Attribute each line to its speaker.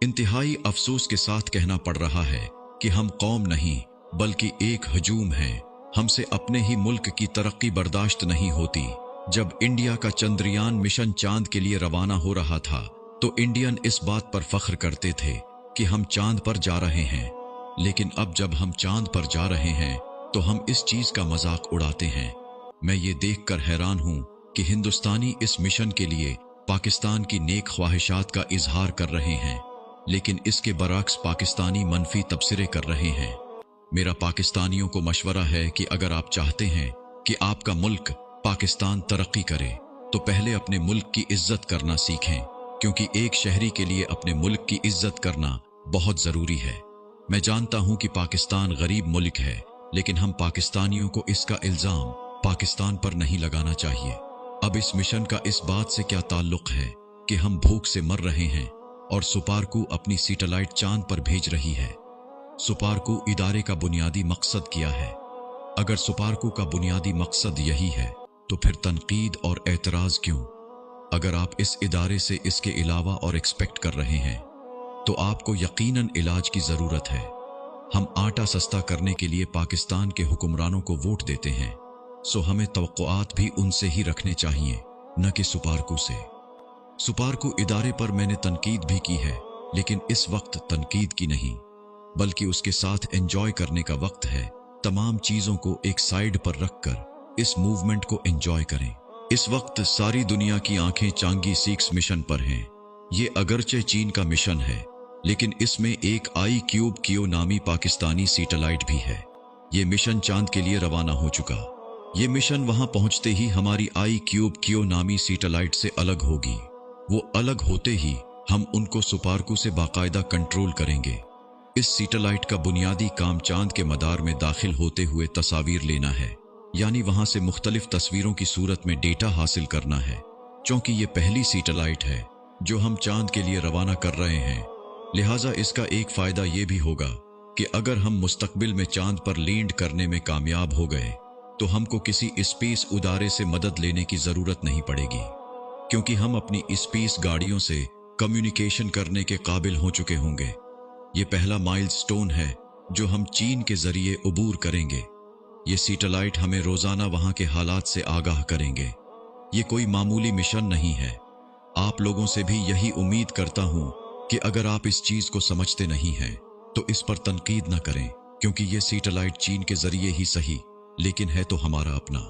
Speaker 1: इंतहाई अफसोस के साथ कहना पड़ रहा है कि हम कौम नहीं बल्कि एक हजूम हैं। हमसे अपने ही मुल्क की तरक्की बर्दाश्त नहीं होती। जब इंडिया का चंद्रयान मिशन चांद के लिए रवाना हो रहा था तो इंडियन इस बात पर फख्र करते थे कि हम चांद पर जा रहे हैं, लेकिन अब जब हम चांद पर जा रहे हैं तो हम इस चीज का मजाक उड़ाते हैं। मैं ये देखकर हैरान हूं कि हिंदुस्तानी इस मिशन के लिए पाकिस्तान की नेक ख्वाहिशात का इजहार कर रहे हैं, लेकिन इसके बरअक्स पाकिस्तानी मनफी तबसरे कर रहे हैं। मेरा पाकिस्तानियों को मशवरा है कि अगर आप चाहते हैं कि आपका मुल्क पाकिस्तान तरक्की करे तो पहले अपने मुल्क की इज्जत करना सीखें, क्योंकि एक शहरी के लिए अपने मुल्क की इज्जत करना बहुत जरूरी है। मैं जानता हूं कि पाकिस्तान गरीब मुल्क है, लेकिन हम पाकिस्तानियों को इसका इल्जाम पाकिस्तान पर नहीं लगाना चाहिए। अब इस मिशन का इस बात से क्या ताल्लुक है कि हम भूख से मर रहे हैं और सुपारकू अपनी सैटेलाइट चांद पर भेज रही है। सुपारकू इदारे का बुनियादी मकसद क्या है? अगर सुपारकू का बुनियादी मकसद यही है तो फिर तनकीद और एतराज क्यों? अगर आप इस इदारे से इसके अलावा और एक्सपेक्ट कर रहे हैं तो आपको यकीनन इलाज की जरूरत है। हम आटा सस्ता करने के लिए पाकिस्तान के हुक्मरानों को वोट देते हैं, सो हमें तवक्कुआत भी उनसे ही रखने चाहिए, न कि सुपारकू से। सुपारकू इदारे पर मैंने तनकीद भी की है, लेकिन इस वक्त तनकीद की नहीं बल्कि उसके साथ एंजॉय करने का वक्त है। तमाम चीजों को एक साइड पर रखकर इस मूवमेंट को एंजॉय करें। इस वक्त सारी दुनिया की आंखें चांगी 6 मिशन पर हैं। ये अगरचे चीन का मिशन है, लेकिन इसमें एक IQ-Q नामी पाकिस्तानी सैटेलाइट भी है। ये मिशन चांद के लिए रवाना हो चुका। ये मिशन वहां पहुंचते ही हमारी IQ-Q नामी सैटेलाइट से अलग होगी। वो अलग होते ही हम उनको सुपारकू से बाकायदा कंट्रोल करेंगे। इस सैटेलाइट का बुनियादी काम चांद के मदार में दाखिल होते हुए तस्वीर लेना है, यानी वहां से मुख्तलिफ तस्वीरों की सूरत में डेटा हासिल करना है। चूंकि ये पहली सैटेलाइट है जो हम चांद के लिए रवाना कर रहे हैं, लिहाजा इसका एक फायदा ये भी होगा कि अगर हम मुस्तकबिल में चांद पर लैंड करने में कामयाब हो गए तो हमको किसी स्पेस उदारे से मदद लेने की जरूरत नहीं पड़ेगी, क्योंकि हम अपनी स्पेस गाड़ियों से कम्युनिकेशन करने के काबिल हो चुके होंगे। ये पहला माइलस्टोन है जो हम चीन के जरिए अबूर करेंगे। ये सैटेलाइट हमें रोजाना वहां के हालात से आगाह करेंगे। ये कोई मामूली मिशन नहीं है। आप लोगों से भी यही उम्मीद करता हूं कि अगर आप इस चीज को समझते नहीं हैं तो इस पर तनकीद न करें, क्योंकि ये सैटेलाइट चीन के जरिए ही सही, लेकिन है तो हमारा अपना।